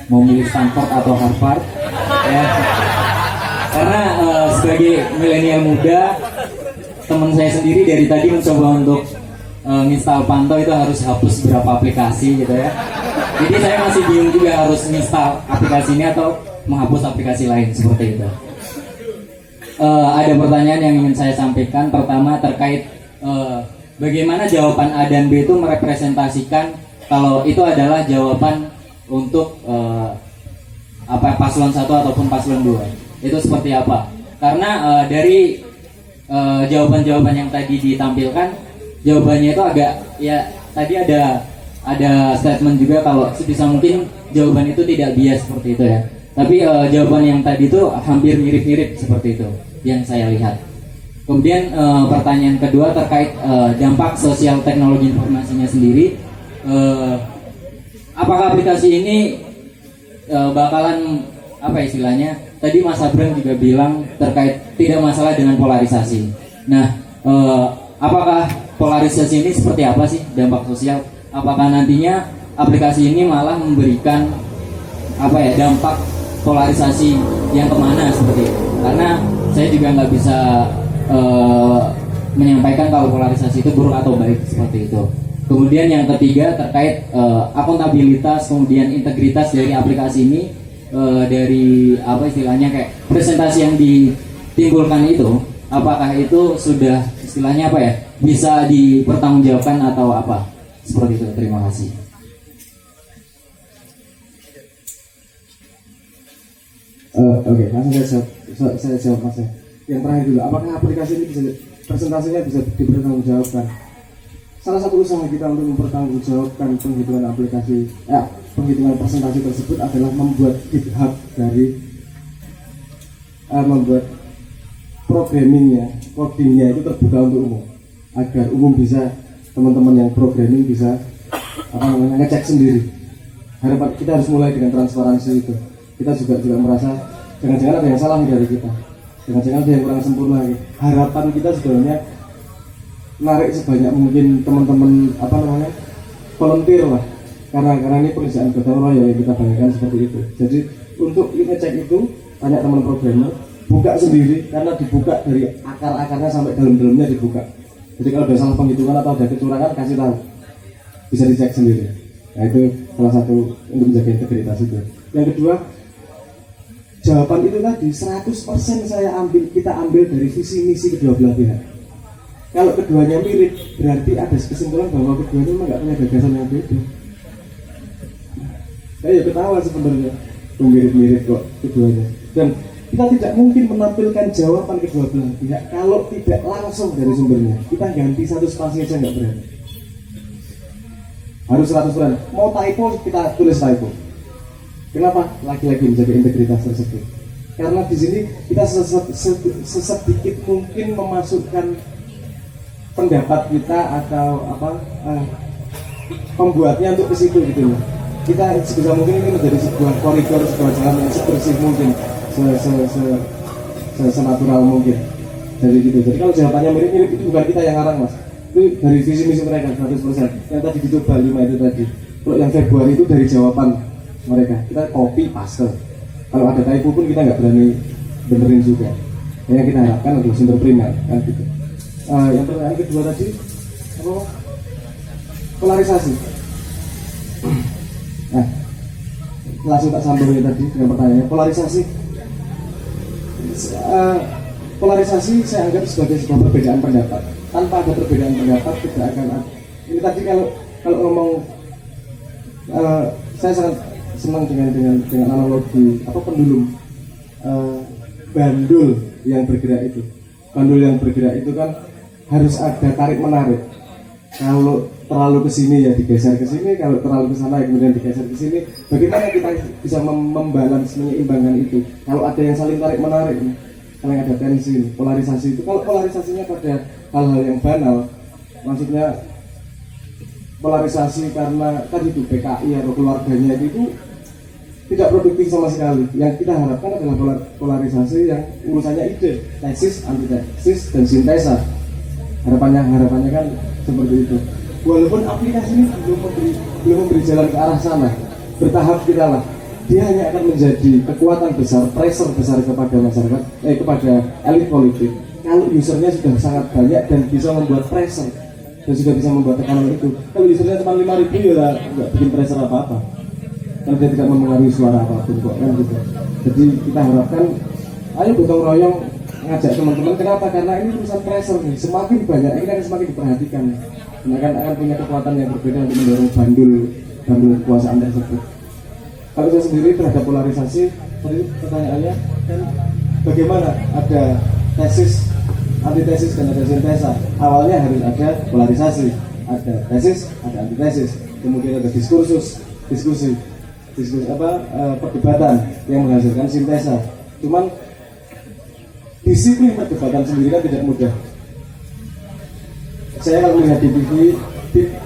mau milih Stanford atau Harvard ya. Karena sebagai milenial muda, teman saya sendiri dari tadi mencoba untuk install Pantau itu harus hapus beberapa aplikasi gitu ya. Jadi saya masih bingung juga harus install aplikasi ini atau menghapus aplikasi lain seperti itu. Ada pertanyaan yang ingin saya sampaikan. Pertama terkait bagaimana jawaban A dan B itu merepresentasikan kalau itu adalah jawaban untuk paslon 1 ataupun paslon 2 itu seperti apa? Karena dari jawaban-jawaban yang tadi ditampilkan, jawabannya itu agak ya tadi ada statement juga kalau sebisa mungkin jawaban itu tidak bias seperti itu ya. Tapi jawaban yang tadi itu hampir mirip-mirip seperti itu yang saya lihat. Kemudian pertanyaan kedua terkait dampak sosial teknologi informasinya sendiri. Apakah aplikasi ini bakalan apa istilahnya? Tadi Mas Abraham juga bilang terkait tidak masalah dengan polarisasi. Nah, apakah polarisasi ini seperti apa sih dampak sosial? Apakah nantinya aplikasi ini malah memberikan dampak polarisasi yang kemana seperti itu? Karena saya juga nggak bisa menyampaikan kalau polarisasi itu buruk atau baik seperti itu. Kemudian yang ketiga terkait akuntabilitas kemudian integritas dari aplikasi ini, dari apa istilahnya kayak presentasi yang ditimbulkan itu, apakah itu sudah istilahnya bisa dipertanggungjawabkan atau apa seperti itu. Terima kasih. Oke, langsung saya jawab Mas ya. Yang terakhir dulu, apakah aplikasi ini bisa presentasinya bisa dipertanggungjawabkan? Salah satu usaha kita untuk mempertanggungjawabkan penghitungan penghitungan presentasi tersebut adalah membuat GitHub dari membuat programmingnya, codingnya itu terbuka untuk umum, agar umum bisa, teman-teman yang programming bisa ngecek sendiri. Harapan kita harus mulai dengan transparansi itu. Kita juga merasa jangan-jangan ada yang salah dari kita, jangan-jangan ada yang kurang sempurna. Harapan kita sebenarnya narik sebanyak mungkin teman-teman volunteer lah, karena ini pekerjaan gotong royong yang kita bayangkan seperti itu. Jadi untuk ngecek itu tanya teman programmer, buka sendiri karena dibuka dari akar-akarnya sampai dalam-dalamnya dibuka. Jadi kalau ada salah penghitungan atau ada kecurangan kasih tahu, bisa dicek sendiri. Nah itu salah satu untuk menjaga integritas itu. Yang kedua, jawaban itu tadi 100% kita ambil dari visi misi kedua belah pihak. Kalau keduanya mirip, berarti ada kesimpulan bahwa keduanya memang nggak punya gagasan yang beda. Saya ketawa sebenarnya, mirip-mirip kok keduanya. Dan kita tidak mungkin menampilkan jawaban kedua belah pihak kalau tidak langsung dari sumbernya. Kita ganti satu spasi aja nggak berani. Harus 100%. Mau typo kita tulis typo. Kenapa? Lagi-lagi menjaga integritas tersebut. Karena di sini kita sesedikit mungkin memasukkan pendapat kita atau pembuatnya untuk ke situ gitu loh. Kita sebisa mungkin ini menjadi sebuah koridor, sebuah jalan yang sebersih mungkin, senatural mungkin. Dari gitu. Jadi kalau jawabannya mirip-mirip itu bukan kita yang ngarang mas. Itu dari visi misi mereka 100%. Yang tadi dicoba 5 itu tadi. Kalau yang Februari itu dari jawaban mereka. Kita copy paste. Kalau ada typo pun kita nggak berani benerin juga. Yang kita harapkan adalah sumber primer kan gitu. Yang pertanyaan kedua tadi apa? Polarisasi. Nah, langsung tak sambung ya tadi dengan pertanyaannya. Polarisasi saya anggap sebagai sebuah perbedaan pendapat. Tanpa ada perbedaan pendapat tidak akan ada. Ini tadi kalau ngomong saya sangat senang dengan analogi pendulum bandul yang bergerak itu. Bandul yang bergerak itu kan harus ada tarik menarik. Kalau terlalu ke sini ya digeser ke sini, kalau terlalu ke sana ya kemudian digeser ke sini. Bagaimana kita bisa membalance, menyeimbangkan itu? Kalau ada yang saling tarik menarik, saling ada tensi, polarisasi itu. Kalau polarisasinya pada hal-hal yang banal, maksudnya polarisasi karena tadi itu PKI atau keluarganya itu tidak produktif sama sekali. Yang kita harapkan adalah polarisasi yang urusannya ide, tesis, antitesis, dan sintesa. Harapannya kan seperti itu. Walaupun aplikasi ini belum memberi jalan ke arah sana, bertahap kita lah. Dia hanya akan menjadi kekuatan besar, pressure besar kepada masyarakat, kepada elit politik. Kalau usernya sudah sangat banyak dan bisa membuat pressure dan sudah bisa membuat tekanan itu. Kalau usernya cuma 5.000 ya nggak bikin pressure apa-apa. Karena dia tidak mempengaruhi suara apapun kok kan gitu. Jadi kita harapkan, ayo gotong royong ngajak teman-teman. Kenapa? Karena ini urusan pressure nih. Semakin banyak ini akan semakin diperhatikan. Dan akan punya kekuatan yang berbeda untuk mendorong bandul kekuasaan tersebut. Kalau saya sendiri terhadap polarisasi, tadi pertanyaannya kan bagaimana ada tesis, antitesis dan ada sintesa. Awalnya harus ada polarisasi, ada tesis, ada antitesis, kemudian ada diskusi perdebatan yang menghasilkan sintesa. Cuman disiplin perdebatan sendiri kan tidak mudah. Saya kalau melihat di TV,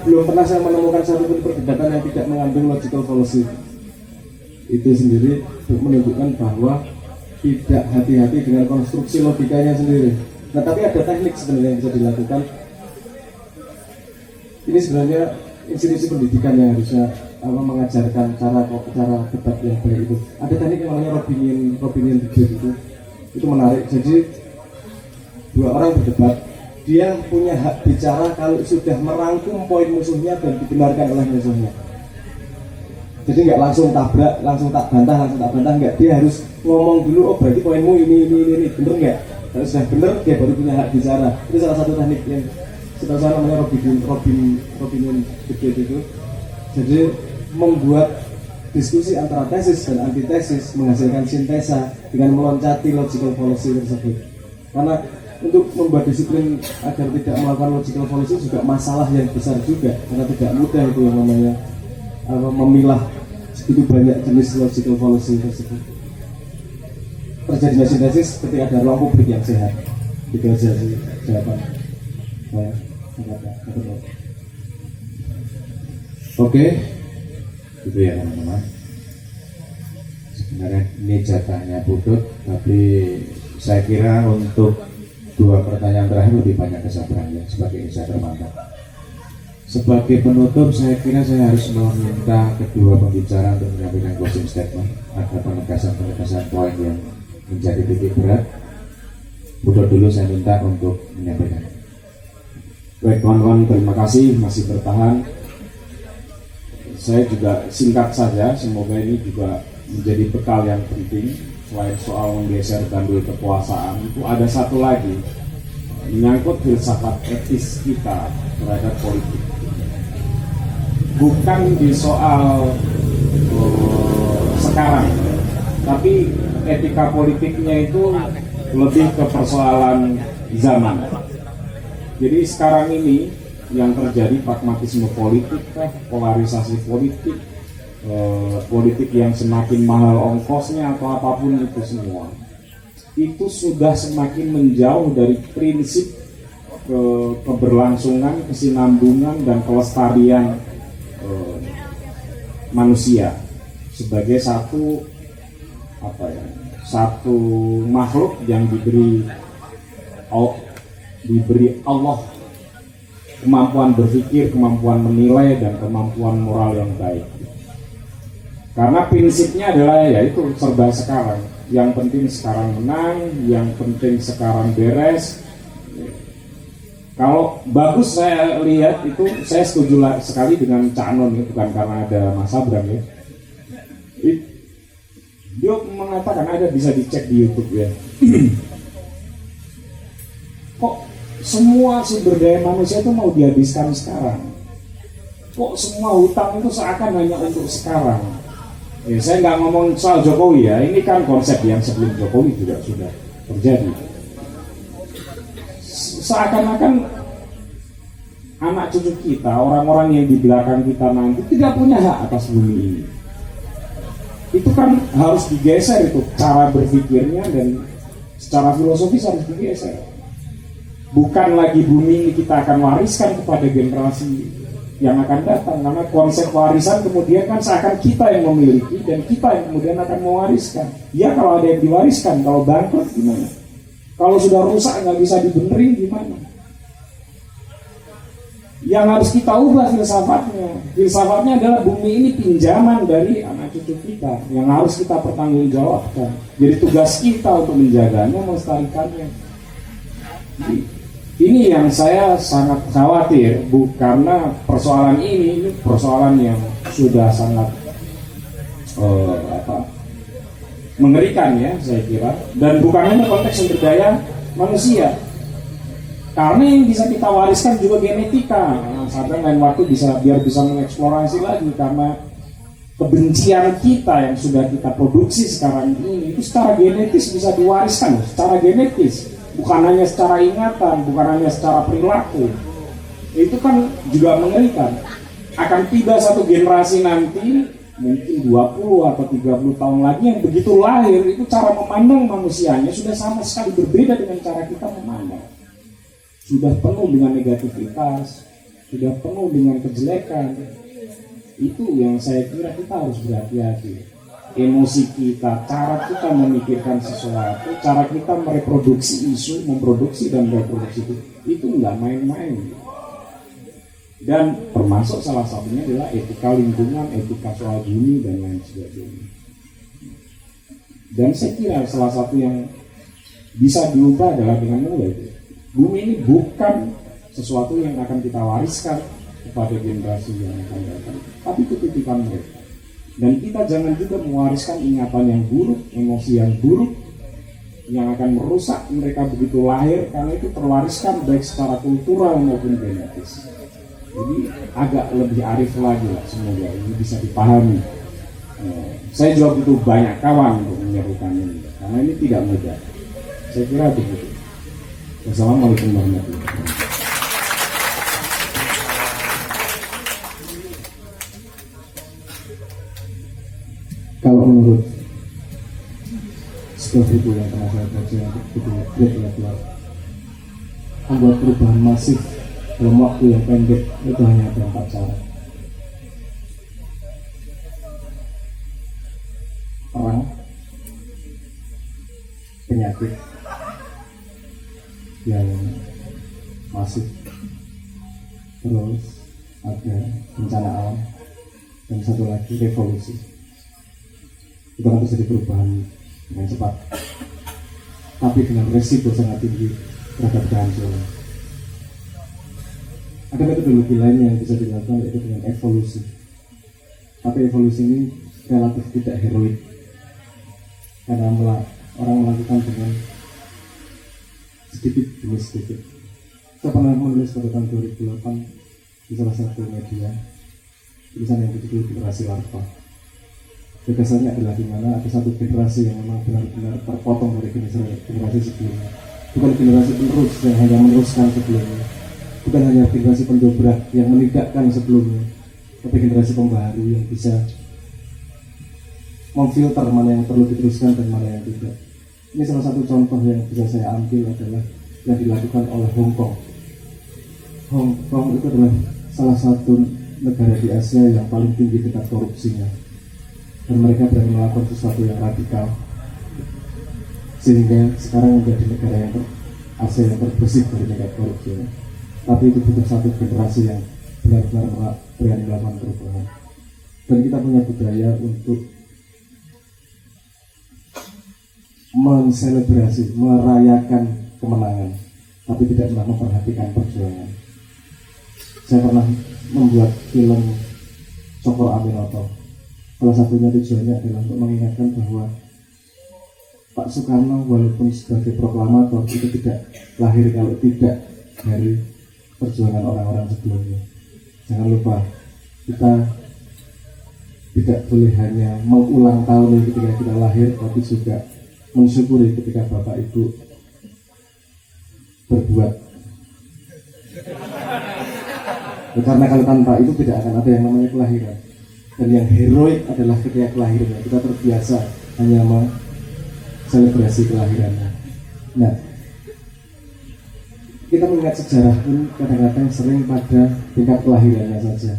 belum pernah saya menemukan satu perdebatan yang tidak mengambil logical fallacy. Itu sendiri menunjukkan bahwa tidak hati-hati dengan konstruksi logikanya sendiri. Nah, tapi ada teknik sebenarnya yang bisa dilakukan. Ini sebenarnya institusi pendidikan yang harusnya mengajarkan cara debat yang baik itu. Ada teknik yang namanya Robinian debate itu menarik. Jadi dua orang berdebat, dia punya hak bicara kalau sudah merangkum poin musuhnya dan dibenarkan oleh musuhnya. Jadi nggak langsung tabrak, langsung tak bantah, nggak. Dia harus ngomong dulu, oh berarti poinmu ini, bener nggak? Kalau sudah bener, dia baru punya hak bicara. Itu salah satu teknik yang setahu saya namanya Robinian debate itu. Jadi membuat diskusi antara tesis dan antitesis menghasilkan sintesa dengan meloncati logical fallacy tersebut. Karena untuk membuat disiplin agar tidak melakukan logical fallacy juga masalah yang besar juga, karena tidak mudah itu yang namanya memilah segitu banyak jenis logical fallacy tersebut. Terjadinya sintesis ketika ada ruang publik yang sehat. Itu aja sih jawaban saya. Oke, itu ya teman-teman. Sebenarnya ini jatahnya Putut, tapi saya kira untuk dua pertanyaan terakhir lebih banyak kesabarannya sebagai insider mantap. Sebagai penutup, saya kira saya harus meminta kedua pembicara untuk menyampaikan closing statement. Ada penegasan-penegasan poin yang menjadi titik berat. Butuh dulu saya minta untuk menyampaikan. Baik teman-teman, terima kasih masih bertahan. Saya juga singkat saja, semoga ini juga menjadi bekal yang penting. Selain soal menggeser bandul kekuasaan, itu ada satu lagi menyangkut filsafat etis kita terhadap politik. Bukan di soal sekarang, tapi etika politiknya itu lebih ke persoalan zaman. Jadi sekarang ini yang terjadi pragmatisme politik, polarisasi politik, politik yang semakin mahal ongkosnya atau apapun itu semua, itu sudah semakin menjauh dari prinsip keberlangsungan, kesinambungan dan kelestarian manusia sebagai satu makhluk yang diberi Allah kemampuan berpikir, kemampuan menilai dan kemampuan moral yang baik. Karena prinsipnya adalah yaitu serba sekarang. Yang penting sekarang menang, yang penting sekarang beres. Kalau bagus saya lihat itu, saya setuju sekali dengan Cak Non, bukan karena ada Mas Abram ya. Dia mengatakan, ada bisa dicek di YouTube ya. Kok semua sumber daya manusia itu mau dihabiskan sekarang? Kok semua hutang itu seakan hanya untuk sekarang? Ya, saya nggak ngomong soal Jokowi ya, ini kan konsep yang sebelum Jokowi juga sudah terjadi. Seakan-akan anak cucu kita, orang-orang yang di belakang kita nanti tidak punya hak atas bumi ini. Itu kan harus digeser, itu cara berpikirnya dan secara filosofis harus digeser. Bukan lagi bumi ini kita akan wariskan kepada generasi yang akan datang, karena konsep warisan kemudian kan seakan kita yang memiliki dan kita yang kemudian akan mewariskan. Ya kalau ada yang diwariskan, kalau bangkrut gimana? Kalau sudah rusak nggak bisa dibenerin gimana? Yang harus kita ubah filsafatnya. Filsafatnya adalah bumi ini pinjaman dari anak cucu kita yang harus kita pertanggungjawabkan. Jadi tugas kita untuk menjaganya, melestarikannya. Ini yang saya sangat khawatir, karena persoalan ini persoalan yang sudah sangat mengerikan ya saya kira, dan bukan hanya konteks sumber daya manusia, karena yang bisa kita wariskan juga genetika. Sampai lain waktu biar bisa mengeksplorasi lagi, karena kebencian kita yang sudah kita produksi sekarang ini itu secara genetis bisa diwariskan, secara genetis, bukan hanya secara ingatan, bukan hanya secara perilaku. Itu kan juga mengerikan. Akan tiba satu generasi nanti, mungkin 20 atau 30 tahun lagi, yang begitu lahir itu cara memandang manusianya sudah sama sekali berbeda dengan cara kita memandang. Sudah penuh dengan negativitas, sudah penuh dengan kejelekan. Itu yang saya kira kita harus berhati-hati. Emosi kita, cara kita memikirkan sesuatu, cara kita mereproduksi isu, memproduksi dan mereproduksi itu nggak main-main. Dan termasuk salah satunya adalah etika lingkungan, etika soal bumi dan lain sebagainya. Dan saya kira salah satu yang bisa diubah adalah dengan mulai itu. Bumi ini bukan sesuatu yang akan kita wariskan kepada generasi yang akan datang, tapi itu titipan mereka. Dan kita jangan juga mewariskan ingatan yang buruk, emosi yang buruk, yang akan merusak mereka begitu lahir, karena itu terwariskan baik secara kultural maupun genetis. Jadi agak lebih arif lagi lah, semoga ini bisa dipahami. Saya juga butuh banyak kawan untuk menyerukan ini, karena ini tidak mudah. Saya kira begitu. Wassalamualaikum warahmatullahi wabarakatuh. Kalau menurut sebuah buku yang pernah saya baca, buku Great Leveler, membuat perubahan masif dalam waktu yang pendek itu hanya ada 4 cara. Perang, penyakit yang masif, terus ada bencana alam, dan satu lagi revolusi. Itu akan terjadi perubahan dengan cepat, tapi dengan resiko sangat tinggi terhadap kehancuran. Ada metodologi lain yang bisa dilakukan, yaitu dengan evolusi. Tapi evolusi ini relatif tidak heroik, karena orang melakukan dengan sedikit demi sedikit. Saya pernah menulis pada tahun 2008 di salah satu media tulisan yang berjudul Generasi Larva. Gagasannya adalah di mana ada satu generasi yang memang benar-benar terpotong dari generasi sebelumnya. Bukan generasi penerus yang hanya meneruskan sebelumnya, bukan hanya generasi pendobrak yang meningkatkan sebelumnya, tapi generasi pembaharu yang bisa memfilter mana yang perlu diteruskan dan mana yang tidak. Ini salah satu contoh yang bisa saya ambil adalah yang dilakukan oleh Hong Kong. Hong Kong itu adalah salah satu negara di Asia yang paling tinggi tingkat korupsinya, dan mereka berani melakukan sesuatu yang radikal sehingga sekarang menjadi negara yang Asia yang terbersih dari tingkat korupsinya. Tapi itu butuh satu generasi yang benar-benar berani melakukan perubahan. Dan kita punya budaya untuk menselebrasi, merayakan kemenangan, tapi tidak pernah memperhatikan perjuangan. Saya pernah membuat film Cokro Aminoto. Salah satunya tujuannya adalah untuk mengingatkan bahwa Pak Soekarno walaupun sebagai proklamator itu tidak lahir kalau tidak dari perjuangan orang-orang sebelumnya. Jangan lupa, kita tidak boleh hanya mengulang tahun ketika kita lahir, tapi juga mensyukuri ketika Bapak Ibu berbuat. Karena kalau tanpa itu tidak akan ada yang namanya kelahiran. Dan yang heroik adalah ketika kelahirannya. Kita terbiasa hanya selebrasi kelahirannya. Nah, kita mengingat sejarah pun kadang-kadang sering pada tingkat kelahirannya saja.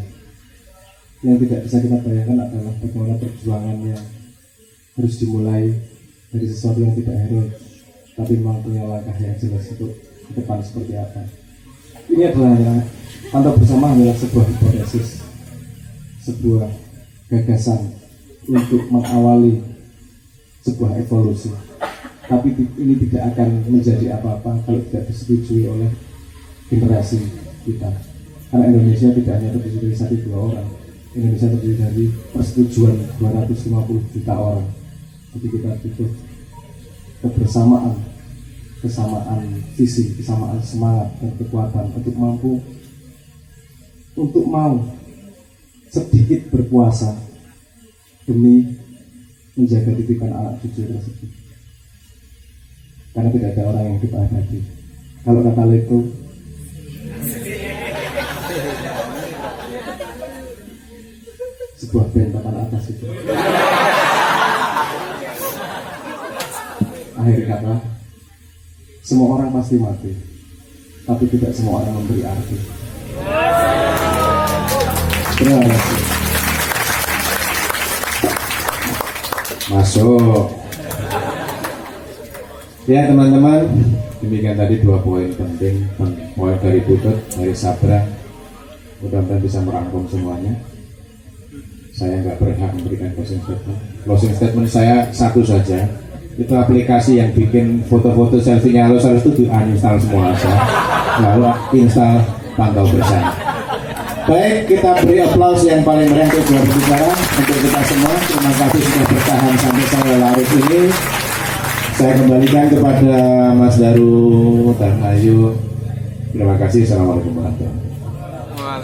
Yang tidak bisa kita bayangkan adalah bagaimana perjuangan yang harus dimulai dari sesuatu yang tidak heroik, tapi memang punya langkah yang jelas untuk ke depan seperti apa. Ini adalah yang pantau bersama adalah sebuah hipotesis, sebuah gagasan untuk mengawali sebuah evolusi. Tapi ini tidak akan menjadi apa-apa kalau tidak disetujui oleh generasi kita. Karena Indonesia tidak hanya terdiri dari 1-2 orang. Indonesia terdiri dari persetujuan 250 juta orang. Jadi kita butuh kebersamaan, kesamaan visi, kesamaan semangat dan kekuatan untuk mau sedikit berpuasa demi menjaga didikan anak cucu tersebut. Karena tidak ada orang yang kita hadapi. Kalau kata Leto, sebuah band papan atas itu. Akhir kata, semua orang pasti mati, tapi tidak semua orang memberi arti. Terima kasih. Masuk. Ya teman-teman, demikian tadi 2 poin penting, poin dari Putut, dari Sabra. Mudah-mudahan bisa merangkum semuanya. Saya nggak berhak memberikan closing statement. Closing statement saya satu saja. Itu aplikasi yang bikin foto-foto selfie-nya halus itu di-uninstall semua saja. Lalu install Pantau Bersama. Baik, kita beri aplaus yang paling meriah untuk juara bicara untuk kita semua. Terima kasih sudah bertahan sampai saya larut ini. Saya kembalikan kepada Mas Daru dan Ayu. Terima kasih. Assalamualaikum warahmatullahi wabarakatuh.